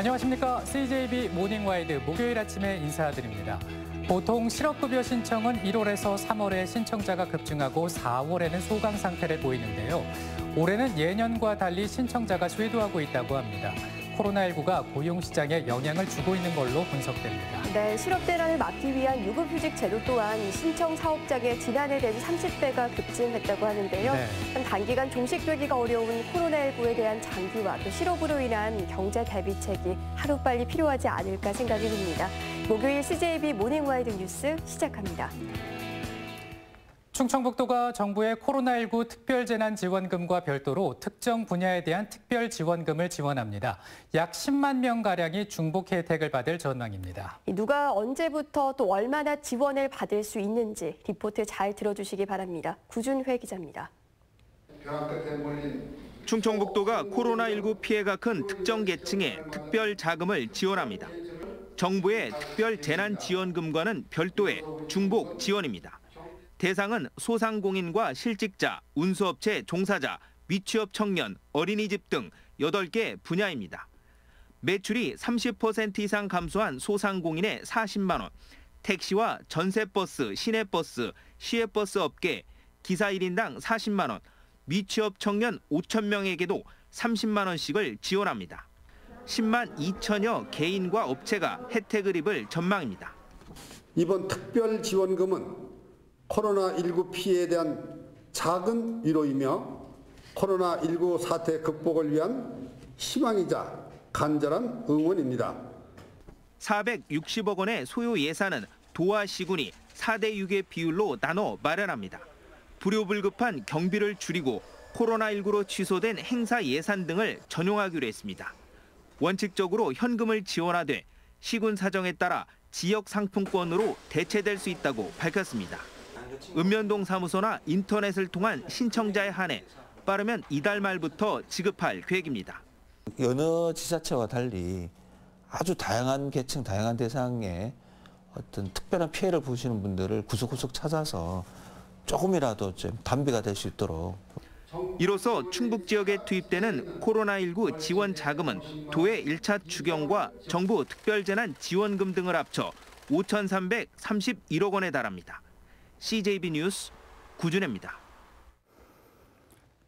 안녕하십니까. CJB 모닝와이드 목요일 아침에 인사드립니다. 보통 실업급여 신청은 1월에서 3월에 신청자가 급증하고 4월에는 소강 상태를 보이는데요. 올해는 예년과 달리 신청자가 쇄도하고 있다고 합니다. 코로나19가 고용시장에 영향을 주고 있는 걸로 분석됩니다. 네, 실업대란을 막기 위한 유급휴직 제도 또한 신청 사업장의 지난해 대비 30배가 급증했다고 하는데요. 네. 단기간 종식되기가 어려운 코로나19에 대한 장기화 또 실업으로 인한 경제 대비책이 하루빨리 필요하지 않을까 생각이 듭니다. 목요일 CJB 모닝와이드 뉴스 시작합니다. 충청북도가 정부의 코로나19 특별재난지원금과 별도로 특정 분야에 대한 특별지원금을 지원합니다. 약 10만 명가량이 중복 혜택을 받을 전망입니다. 누가 언제부터 또 얼마나 지원을 받을 수 있는지 리포트 잘 들어주시기 바랍니다. 구준회 기자입니다. 충청북도가 코로나19 피해가 큰 특정 계층에 특별자금을 지원합니다. 정부의 특별재난지원금과는 별도의 중복 지원입니다. 대상은 소상공인과 실직자, 운수업체 종사자, 미취업 청년, 어린이집 등 8개 분야입니다. 매출이 30% 이상 감소한 소상공인에 40만 원, 택시와 전세버스, 시내버스, 시외버스 업계 기사 1인당 40만 원, 미취업 청년 5천 명에게도 30만 원씩을 지원합니다. 10만 2천여 개인과 업체가 혜택을 입을 전망입니다. 이번 특별지원금은 코로나19 피해에 대한 작은 위로이며 코로나19 사태 극복을 위한 희망이자 간절한 응원입니다. 460억 원의 소요 예산은 도와 시군이 4대 6의 비율로 나눠 마련합니다. 불효불급한 경비를 줄이고 코로나19로 취소된 행사 예산 등을 전용하기로 했습니다. 원칙적으로 현금을 지원하되 시군 사정에 따라 지역 상품권으로 대체될 수 있다고 밝혔습니다. 읍면동 사무소나 인터넷을 통한 신청자에 한해 빠르면 이달 말부터 지급할 계획입니다. 여느 지자체와 달리 아주 다양한 계층, 다양한 대상의 어떤 특별한 피해를 보시는 분들을 구석구석 찾아서 조금이라도 좀 단비가 될 수 있도록. 이로써 충북 지역에 투입되는 코로나19 지원 자금은 도의 1차 추경과 정부 특별재난 지원금 등을 합쳐 5,331억 원에 달합니다. CJB 뉴스 구준혜입니다.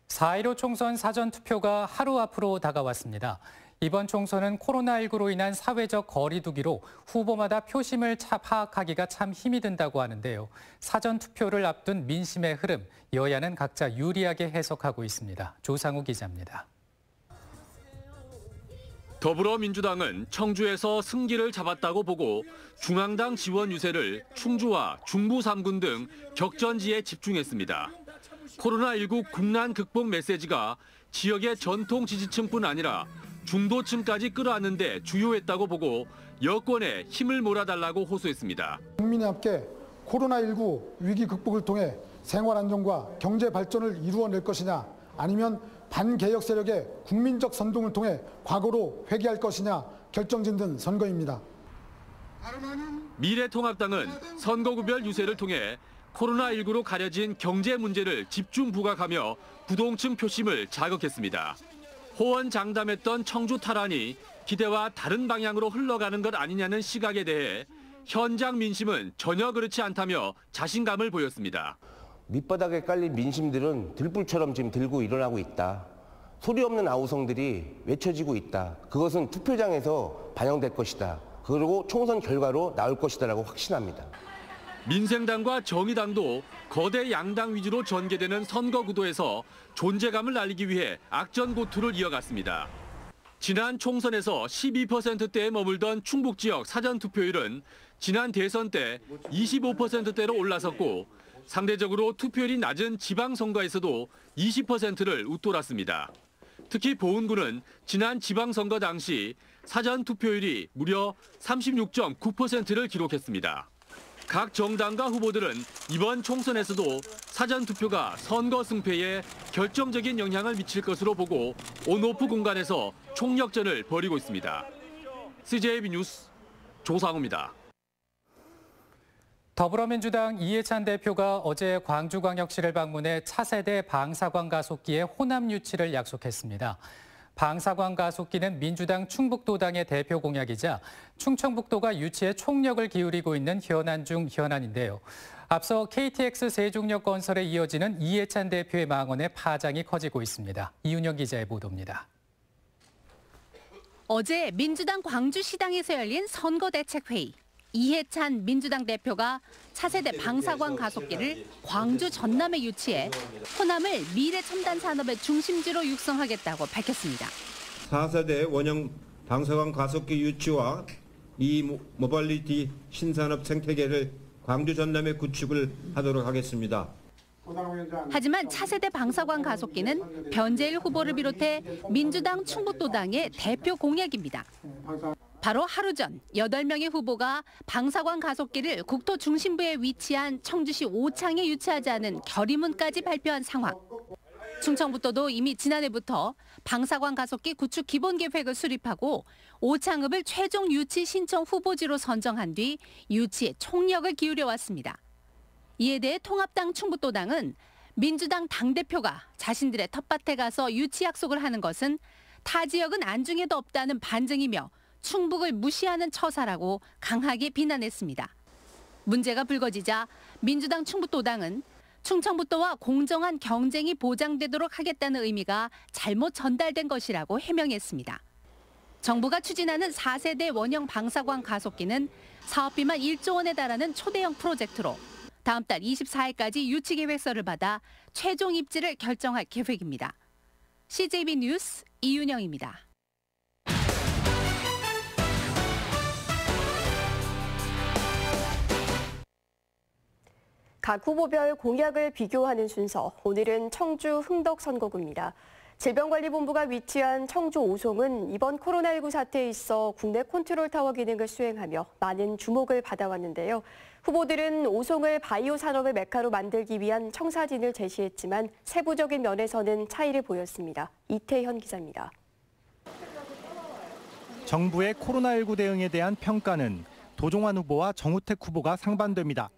4.15 총선 사전투표가 하루 앞으로 다가왔습니다. 이번 총선은 코로나19로 인한 사회적 거리 두기로 후보마다 표심을 파악하기가 참 힘이 든다고 하는데요. 사전투표를 앞둔 민심의 흐름, 여야는 각자 유리하게 해석하고 있습니다. 조상우 기자입니다. 더불어민주당은 청주에서 승기를 잡았다고 보고 중앙당 지원 유세를 충주와 중부 3군 등 격전지에 집중했습니다. 코로나19 국난 극복 메시지가 지역의 전통 지지층뿐 아니라 중도층까지 끌어안는 데 주요했다고 보고 여권에 힘을 몰아달라고 호소했습니다. 국민이 함께 코로나19 위기 극복을 통해 생활 안정과 경제 발전을 이루어낼 것이냐 아니면 반개혁 세력의 국민적 선동을 통해 과거로 회귀할 것이냐 결정짓는 선거입니다. 미래통합당은 선거구별 유세를 통해 코로나19로 가려진 경제 문제를 집중 부각하며 부동층 표심을 자극했습니다. 호언장담했던 청주 탈환이 기대와 다른 방향으로 흘러가는 것 아니냐는 시각에 대해 현장 민심은 전혀 그렇지 않다며 자신감을 보였습니다. 밑바닥에 깔린 민심들은 들불처럼 지금 들고 일어나고 있다. 소리 없는 아우성들이 외쳐지고 있다. 그것은 투표장에서 반영될 것이다. 그리고 총선 결과로 나올 것이다라고 확신합니다. 민생당과 정의당도 거대 양당 위주로 전개되는 선거 구도에서 존재감을 날리기 위해 악전고투를 이어갔습니다. 지난 총선에서 12%대에 머물던 충북 지역 사전투표율은 지난 대선 때 25%대로 올라섰고 상대적으로 투표율이 낮은 지방선거에서도 20%를 웃돌았습니다. 특히 보은구는 지난 지방선거 당시 사전투표율이 무려 36.9%를 기록했습니다. 각 정당과 후보들은 이번 총선에서도 사전투표가 선거 승패에 결정적인 영향을 미칠 것으로 보고 온오프 공간에서 총력전을 벌이고 있습니다. CJB 뉴스 조상우입니다. 더불어민주당 이해찬 대표가 어제 광주광역시를 방문해 차세대 방사광 가속기의 호남 유치를 약속했습니다. 방사광 가속기는 민주당 충북도당의 대표 공약이자 충청북도가 유치에 총력을 기울이고 있는 현안 중 현안인데요. 앞서 KTX 세종역 건설에 이어지는 이해찬 대표의 망언에 파장이 커지고 있습니다. 이윤영 기자의 보도입니다. 어제 민주당 광주시당에서 열린 선거대책회의. 이해찬 민주당 대표가 차세대 방사광 가속기를 광주 전남에 유치해 호남을 미래첨단 산업의 중심지로 육성하겠다고 밝혔습니다. 4세대 원형 방사광 가속기 유치와 모빌리티 신산업 생태계를 광주 전남에 구축을 하도록 하겠습니다. 하지만 차세대 방사광 가속기는 변재일 후보를 비롯해 민주당 충북도당의 대표 공약입니다. 바로 하루 전 8명의 후보가 방사광 가속기를 국토 중심부에 위치한 청주시 오창에 유치하자는 결의문까지 발표한 상황. 충청북도도 이미 지난해부터 방사광 가속기 구축 기본계획을 수립하고 오창읍을 최종 유치 신청 후보지로 선정한 뒤 유치에 총력을 기울여왔습니다. 이에 대해 통합당 충북도당은 민주당 당대표가 자신들의 텃밭에 가서 유치 약속을 하는 것은 타 지역은 안중에도 없다는 반증이며 충북을 무시하는 처사라고 강하게 비난했습니다. 문제가 불거지자 민주당 충북도당은 충청북도와 공정한 경쟁이 보장되도록 하겠다는 의미가 잘못 전달된 것이라고 해명했습니다. 정부가 추진하는 4세대 원형 방사광 가속기는 사업비만 1조 원에 달하는 초대형 프로젝트로 다음 달 24일까지 유치 계획서를 받아 최종 입지를 결정할 계획입니다. CJB 뉴스 이윤영입니다. 각 후보별 공약을 비교하는 순서, 오늘은 청주 흥덕 선거구입니다. 질병관리본부가 위치한 청주 오송은 이번 코로나19 사태에 있어 국내 컨트롤타워 기능을 수행하며 많은 주목을 받아왔는데요. 후보들은 오송을 바이오 산업의 메카로 만들기 위한 청사진을 제시했지만 세부적인 면에서는 차이를 보였습니다. 이태현 기자입니다. 정부의 코로나19 대응에 대한 평가는 도종환 후보와 정우택 후보가 상반됩니다.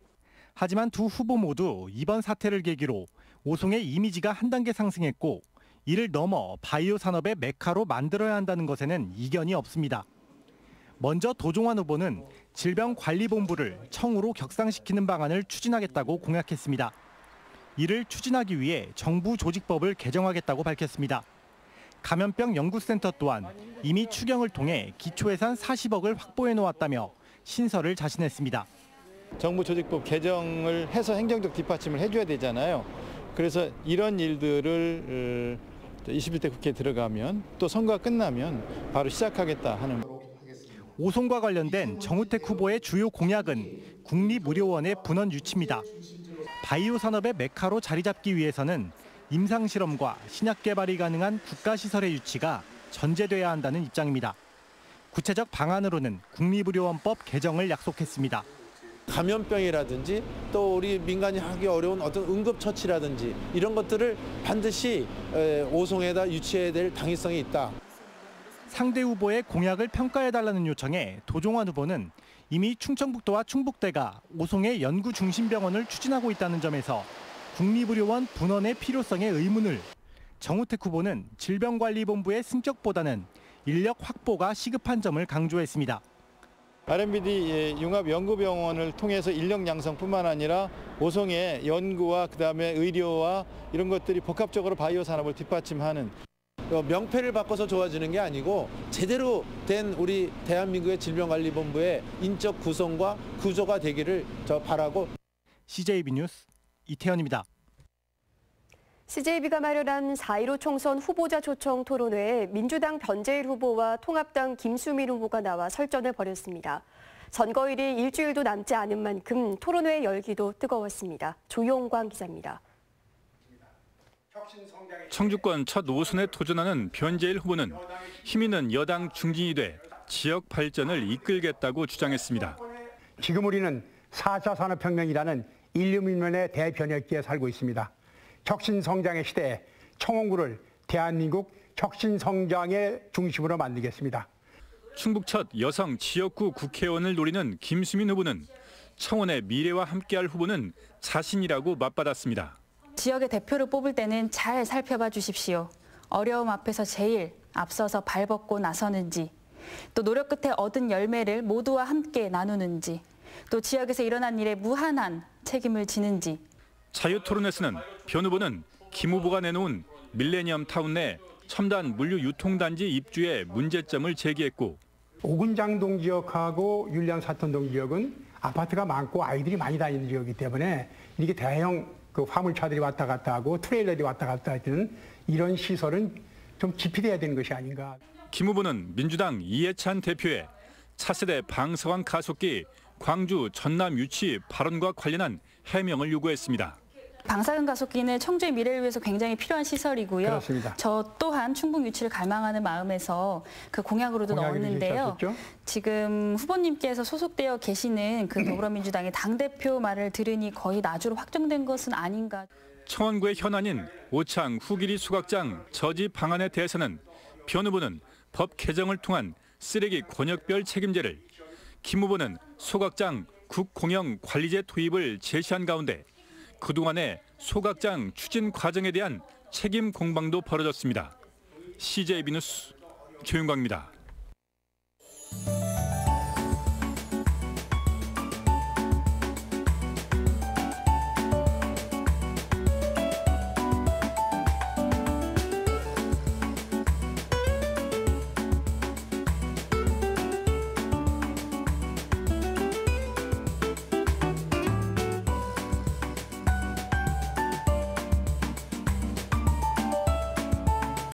하지만 두 후보 모두 이번 사태를 계기로 오송의 이미지가 한 단계 상승했고 이를 넘어 바이오 산업의 메카로 만들어야 한다는 것에는 이견이 없습니다. 먼저 도종환 후보는 질병관리본부를 청으로 격상시키는 방안을 추진하겠다고 공약했습니다. 이를 추진하기 위해 정부 조직법을 개정하겠다고 밝혔습니다. 감염병 연구센터 또한 이미 추경을 통해 기초예산 40억을 확보해 놓았다며 신설을 자신했습니다. 정부 조직법 개정을 해서 행정적 뒷받침을 해줘야 되잖아요. 그래서 이런 일들을 21대 국회에 들어가면 또 선거가 끝나면 바로 시작하겠다 하는. 오송과 관련된 정우택 후보의 주요 공약은 국립의료원의 분원 유치입니다. 바이오 산업의 메카로 자리 잡기 위해서는 임상실험과 신약 개발이 가능한 국가시설의 유치가 전제돼야 한다는 입장입니다. 구체적 방안으로는 국립의료원법 개정을 약속했습니다. 감염병이라든지 또 우리 민간이 하기 어려운 어떤 응급처치라든지 이런 것들을 반드시 오송에다 유치해야 될 당위성이 있다. 상대 후보의 공약을 평가해달라는 요청에 도종환 후보는 이미 충청북도와 충북대가 오송의 연구중심병원을 추진하고 있다는 점에서 국립의료원 분원의 필요성에 의문을, 정우택 후보는 질병관리본부의 승격보다는 인력 확보가 시급한 점을 강조했습니다. R&BD 융합연구병원을 통해서 인력 양성뿐만 아니라 오송의 연구와 그다음에 의료와 이런 것들이 복합적으로 바이오 산업을 뒷받침하는. 명패를 바꿔서 좋아지는 게 아니고 제대로 된 우리 대한민국의 질병관리본부의 인적 구성과 구조가 되기를 바라고. CJB 뉴스 이태현입니다. CJB가 마련한 4.15 총선 후보자 초청 토론회에 민주당 변재일 후보와 통합당 김수민 후보가 나와 설전을 벌였습니다. 선거일이 일주일도 남지 않은 만큼 토론회 열기도 뜨거웠습니다. 조용광 기자입니다. 청주권 첫 5선에 도전하는 변재일 후보는 힘 있는 여당 중진이 돼 지역 발전을 이끌겠다고 주장했습니다. 지금 우리는 4차 산업혁명이라는 인류 민면의 대변혁기에 살고 있습니다. 혁신성장의 시대에 청원구를 대한민국 혁신성장의 중심으로 만들겠습니다. 충북 첫 여성 지역구 국회의원을 노리는 김수민 후보는 청원의 미래와 함께할 후보는 자신이라고 맞받았습니다. 지역의 대표를 뽑을 때는 잘 살펴봐 주십시오. 어려움 앞에서 제일 앞서서 발벗고 나서는지, 또 노력 끝에 얻은 열매를 모두와 함께 나누는지, 또 지역에서 일어난 일에 무한한 책임을 지는지. 자유토론에서는 변 후보는 김 후보가 내놓은 밀레니엄 타운 내 첨단 물류 유통단지 입주의 문제점을 제기했고, 오군장동 지역하고 율량사천동 지역은 아파트가 많고 아이들이 많이 다니는 지역이기 때문에 이렇게 대형 그 화물차들이 왔다 갔다 하고 트레일러들이 왔다 갔다 하는 이런 시설은 좀 기피돼야 되는 것이 아닌가. 김 후보는 민주당 이해찬 대표의 차세대 방사광 가속기 광주 전남 유치 발언과 관련한 해명을 요구했습니다. 방사능 가속기는 청주의 미래를 위해서 굉장히 필요한 시설이고요. 그렇습니다. 저 또한 충북 유치를 갈망하는 마음에서 그 공약으로도 넣었는데요. 지금 후보님께서 소속되어 계시는 그 더불어민주당의 당대표 말을 들으니 거의 나주로 확정된 것은 아닌가. 청원구의 현안인 오창 후기리 수각장 저지 방안에 대해서는 변 후보는 법 개정을 통한 쓰레기 권역별 책임제를, 김 후보는 소각장 국공영 관리제 도입을 제시한 가운데 그동안의 소각장 추진 과정에 대한 책임 공방도 벌어졌습니다. CJB 뉴스 조윤광입니다.